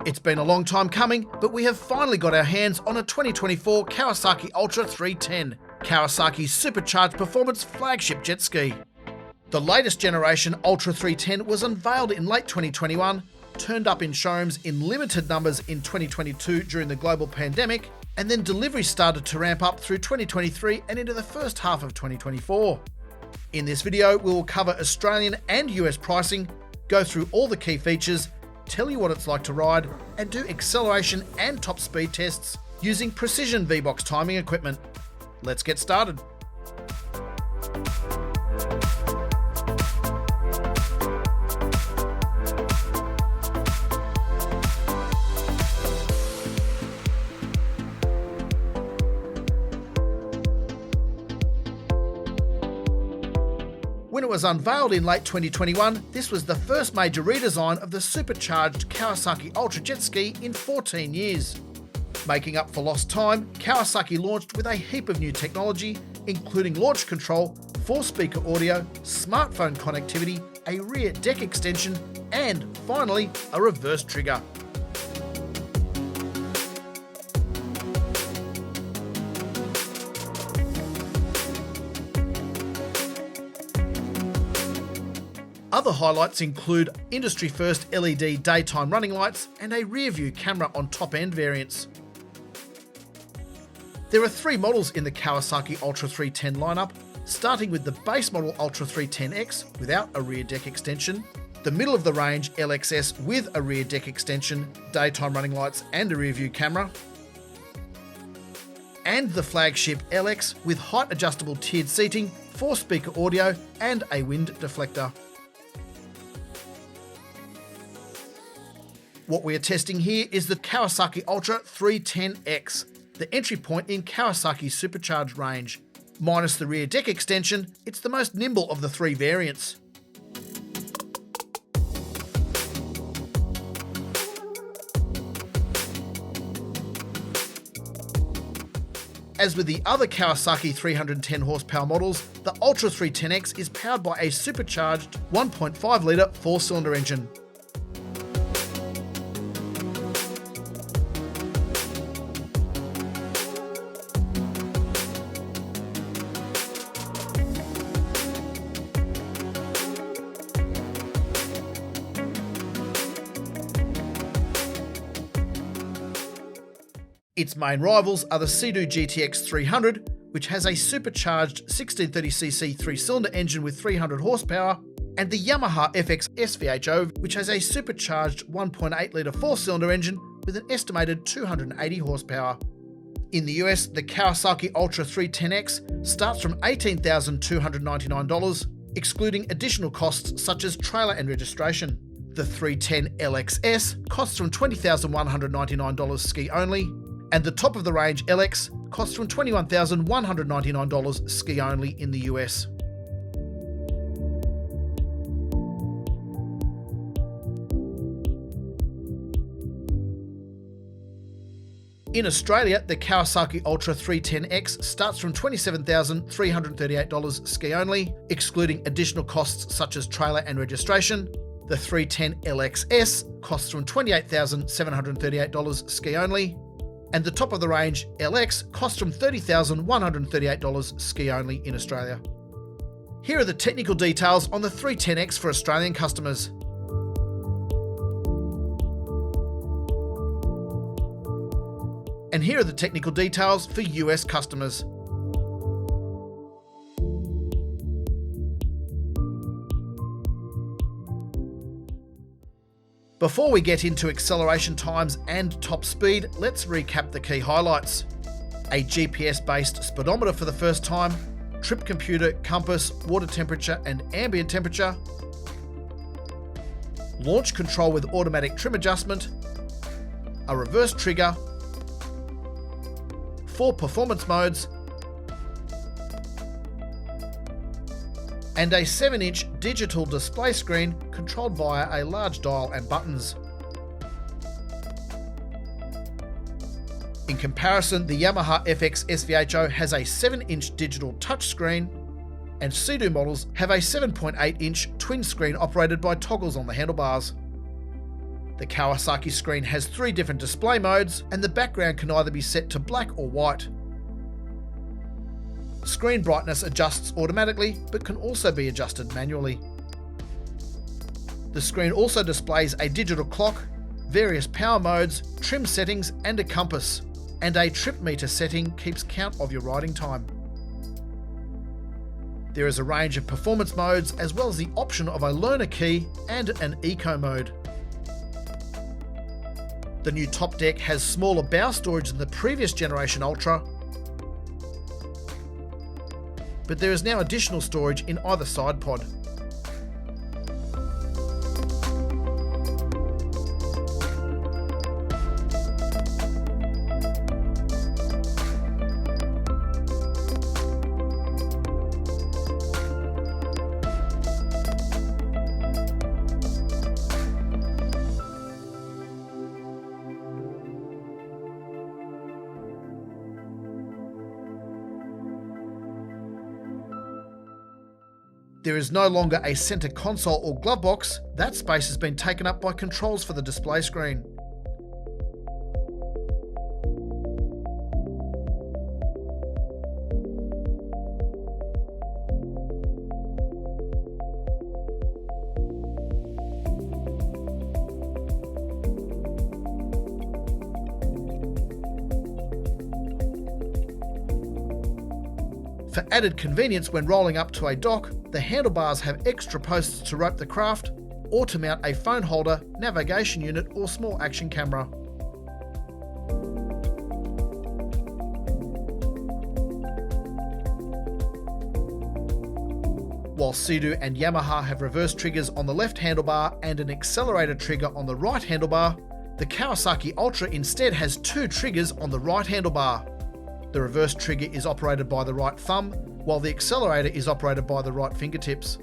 It's been a long time coming, but we have finally got our hands on a 2024 Kawasaki Ultra 310, Kawasaki's supercharged performance flagship jet ski. The latest generation Ultra 310 was unveiled in late 2021, turned up in showrooms in limited numbers in 2022 during the global pandemic, and then deliveries started to ramp up through 2023 and into the first half of 2024. In this video, we will cover Australian and US pricing, go through all the key features, tell you what it's like to ride, and do acceleration and top speed tests using precision V-Box timing equipment. Let's get started. When it was unveiled in late 2021, this was the first major redesign of the supercharged Kawasaki Ultra Jet Ski in 14 years. Making up for lost time, Kawasaki launched with a heap of new technology, including launch control, 4-speaker audio, smartphone connectivity, a rear deck extension, and finally, a reverse trigger. Other highlights include industry-first LED daytime running lights and a rear-view camera on top-end variants. There are 3 models in the Kawasaki Ultra 310 lineup, starting with the base model Ultra 310X without a rear deck extension, the middle of the range LXS with a rear deck extension, daytime running lights and a rear-view camera, and the flagship LX with height-adjustable tiered seating, 4-speaker audio and a wind deflector. What we are testing here is the Kawasaki Ultra 310X, the entry point in Kawasaki's supercharged range. Minus the rear deck extension, it's the most nimble of the 3 variants. As with the other Kawasaki 310 horsepower models, the Ultra 310X is powered by a supercharged 1.5 litre 4-cylinder engine. Its main rivals are the Sea-Doo GTX 300, which has a supercharged 1630cc 3-cylinder engine with 300 horsepower, and the Yamaha FX SVHO, which has a supercharged 1.8 litre 4-cylinder engine with an estimated 280 horsepower. In the US, the Kawasaki Ultra 310X starts from $18,299, excluding additional costs such as trailer and registration. The 310 LXS costs from $20,199 ski only, and the top of the range LX costs from $21,199 ski only in the US. In Australia, the Kawasaki Ultra 310X starts from $27,338 ski only, excluding additional costs such as trailer and registration. The 310 LXS costs from $28,738 ski only, and the top of the range LX costs from $30,138 ski only in Australia. Here are the technical details on the 310X for Australian customers. And here are the technical details for US customers. Before we get into acceleration times and top speed, let's recap the key highlights. A GPS-based speedometer for the first time, trip computer, compass, water temperature and ambient temperature, launch control with automatic trim adjustment, a reverse trigger, 4 performance modes, and a 7-inch digital display screen controlled via a large dial and buttons. In comparison, the Yamaha FX SVHO has a 7-inch digital touchscreen, and Sea-Doo models have a 7.8-inch twin screen operated by toggles on the handlebars. The Kawasaki screen has 3 different display modes, and the background can either be set to black or white. Screen brightness adjusts automatically, but can also be adjusted manually. The screen also displays a digital clock, various power modes, trim settings and a compass, and a trip meter setting keeps count of your riding time. There is a range of performance modes as well as the option of a learner key and an eco mode. The new top deck has smaller bow storage than the previous generation Ultra, but there is now additional storage in either side pod. There is no longer a centre console or glove box. That space has been taken up by controls for the display screen. For added convenience when rolling up to a dock, the handlebars have extra posts to rope the craft or to mount a phone holder, navigation unit or small action camera. While Sea-Doo and Yamaha have reverse triggers on the left handlebar and an accelerator trigger on the right handlebar, the Kawasaki Ultra instead has 2 triggers on the right handlebar. The reverse trigger is operated by the right thumb, while the accelerator is operated by the right fingertips.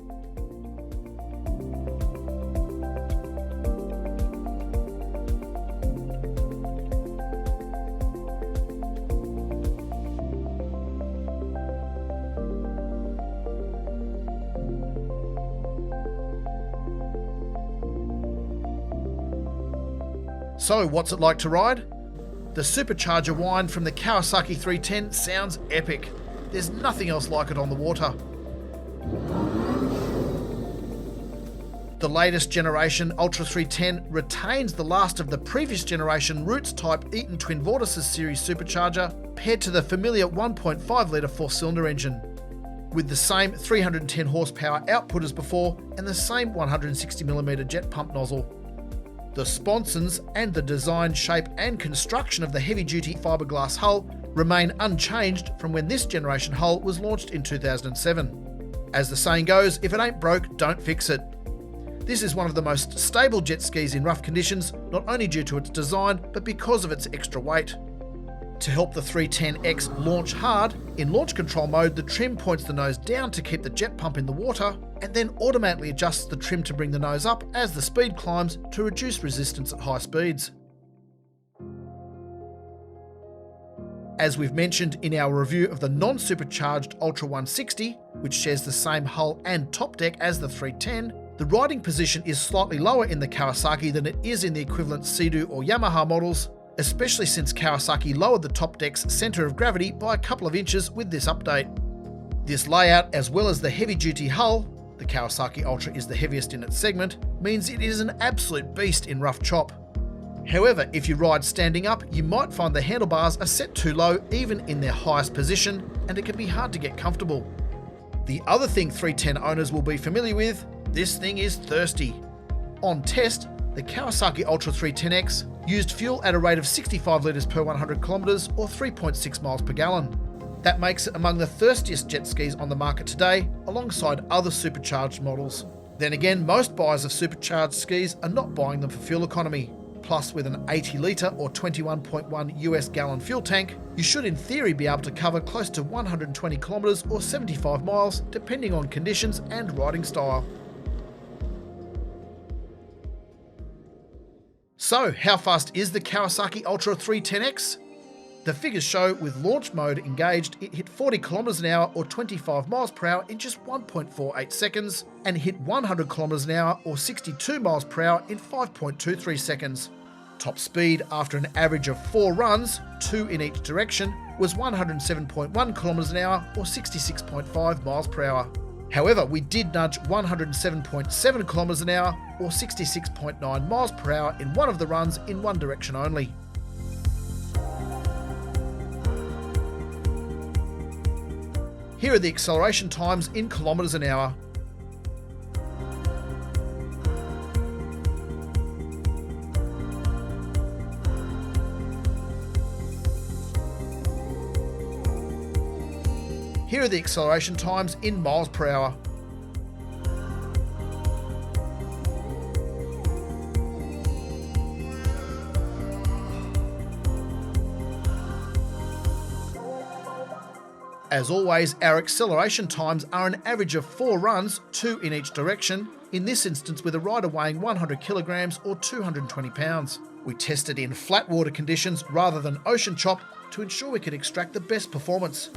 So, what's it like to ride? The supercharger whine from the Kawasaki 310 sounds epic. There's nothing else like it on the water. The latest generation Ultra 310 retains the last of the previous generation Roots type Eaton Twin Vortices series supercharger paired to the familiar 1.5 litre 4-cylinder engine, with the same 310 horsepower output as before and the same 160mm jet pump nozzle. The sponsons and the design, shape and construction of the heavy-duty fiberglass hull remain unchanged from when this generation hull was launched in 2007. As the saying goes, if it ain't broke, don't fix it. This is one of the most stable jet skis in rough conditions, not only due to its design, but because of its extra weight. To help the 310X launch hard, in launch control mode, the trim points the nose down to keep the jet pump in the water, and then automatically adjusts the trim to bring the nose up as the speed climbs to reduce resistance at high speeds. As we've mentioned in our review of the non-supercharged Ultra 160, which shares the same hull and top deck as the 310, the riding position is slightly lower in the Kawasaki than it is in the equivalent Sea-Doo or Yamaha models, especially since Kawasaki lowered the top deck's centre of gravity by a couple of inches with this update. This layout, as well as the heavy-duty hull, the Kawasaki Ultra is the heaviest in its segment, means it is an absolute beast in rough chop. However, if you ride standing up, you might find the handlebars are set too low even in their highest position, and it can be hard to get comfortable. The other thing 310 owners will be familiar with, this thing is thirsty. On test, the Kawasaki Ultra 310X used fuel at a rate of 65 litres per 100 kilometres or 3.6 miles per gallon. That makes it among the thirstiest jet skis on the market today, alongside other supercharged models. Then again, most buyers of supercharged skis are not buying them for fuel economy. Plus, with an 80 litre or 21.1 US gallon fuel tank, you should in theory be able to cover close to 120 kilometres or 75 miles, depending on conditions and riding style. So, how fast is the Kawasaki Ultra 310X? The figures show with launch mode engaged, it hit 40 km an hour or 25 miles per hour in just 1.48 seconds and hit 100 km an hour or 62 miles per hour in 5.23 seconds. Top speed after an average of 4 runs, 2 in each direction, was 107.1 km an hour or 66.5 miles per hour. However, we did nudge 107.7 km an hour or 66.9 miles per hour in one of the runs in one direction only. Here are the acceleration times in kilometres an hour. Here are the acceleration times in miles per hour. As always, our acceleration times are an average of 4 runs, 2 in each direction, in this instance with a rider weighing 100 kilograms or 220 pounds. We tested in flat water conditions rather than ocean chop to ensure we could extract the best performance.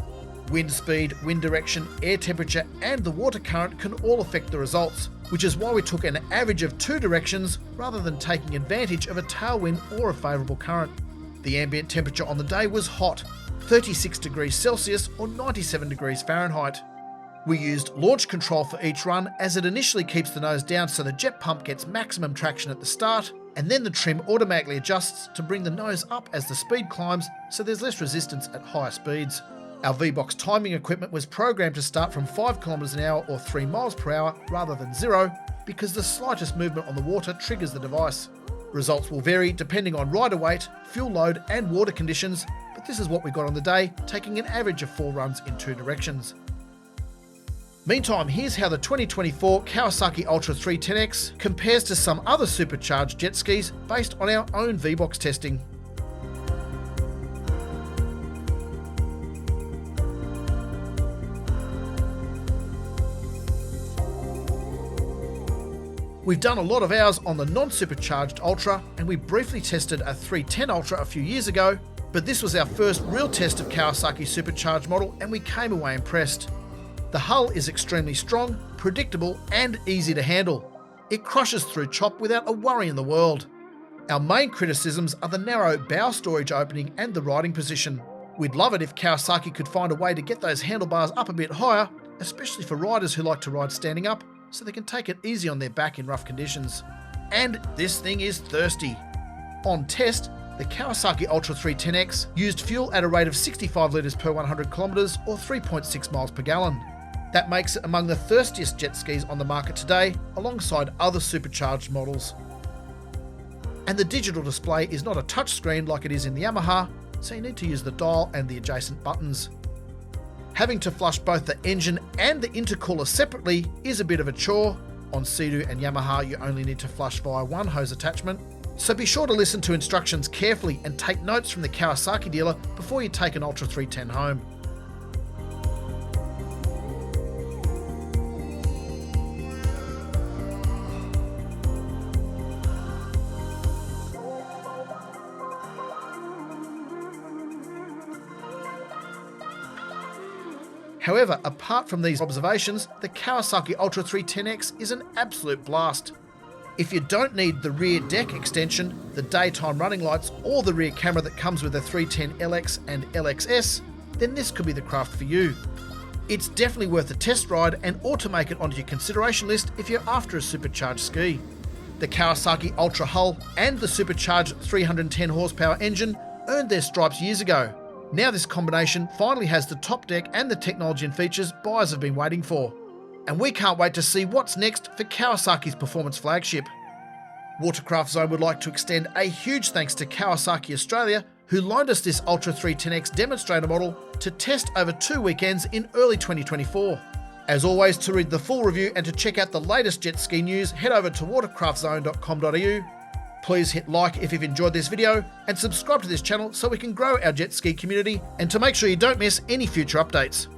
Wind speed, wind direction, air temperature and the water current can all affect the results, which is why we took an average of 2 directions rather than taking advantage of a tailwind or a favourable current. The ambient temperature on the day was hot, 36 degrees Celsius or 97 degrees Fahrenheit. We used launch control for each run as it initially keeps the nose down so the jet pump gets maximum traction at the start, and then the trim automatically adjusts to bring the nose up as the speed climbs so there's less resistance at higher speeds. Our V-Box timing equipment was programmed to start from 5 km an hour or 3 miles per hour rather than 0 because the slightest movement on the water triggers the device. Results will vary depending on rider weight, fuel load and water conditions, but this is what we got on the day, taking an average of 4 runs in 2 directions. Meantime, here's how the 2024 Kawasaki Ultra 310X compares to some other supercharged jet skis based on our own V-Box testing. We've done a lot of hours on the non-supercharged Ultra, and we briefly tested a 310 Ultra a few years ago, but this was our first real test of Kawasaki supercharged model and we came away impressed. The hull is extremely strong, predictable and easy to handle. It crushes through chop without a worry in the world. Our main criticisms are the narrow bow storage opening and the riding position. We'd love it if Kawasaki could find a way to get those handlebars up a bit higher, especially for riders who like to ride standing up, so they can take it easy on their back in rough conditions. And this thing is thirsty. On test, the Kawasaki Ultra 310X used fuel at a rate of 65 litres per 100 kilometres or 3.6 miles per gallon. That makes it among the thirstiest jet skis on the market today, alongside other supercharged models. And the digital display is not a touchscreen like it is in the Yamaha, so you need to use the dial and the adjacent buttons. Having to flush both the engine and the intercooler separately is a bit of a chore. On Sea-Doo and Yamaha, you only need to flush via one hose attachment. So be sure to listen to instructions carefully and take notes from the Kawasaki dealer before you take an Ultra 310 home. However, apart from these observations, the Kawasaki Ultra 310X is an absolute blast. If you don't need the rear deck extension, the daytime running lights, or the rear camera that comes with the 310 LX and LXS, then this could be the craft for you. It's definitely worth a test ride and ought to make it onto your consideration list if you're after a supercharged ski. The Kawasaki Ultra hull and the supercharged 310 horsepower engine earned their stripes years ago. Now this combination finally has the top deck and the technology and features buyers have been waiting for. And we can't wait to see what's next for Kawasaki's performance flagship. Watercraft Zone would like to extend a huge thanks to Kawasaki Australia, who loaned us this Ultra 310X demonstrator model to test over 2 weekends in early 2024. As always, to read the full review and to check out the latest jet ski news, head over to watercraftzone.com.au. Please hit like if you've enjoyed this video and subscribe to this channel so we can grow our jet ski community and to make sure you don't miss any future updates.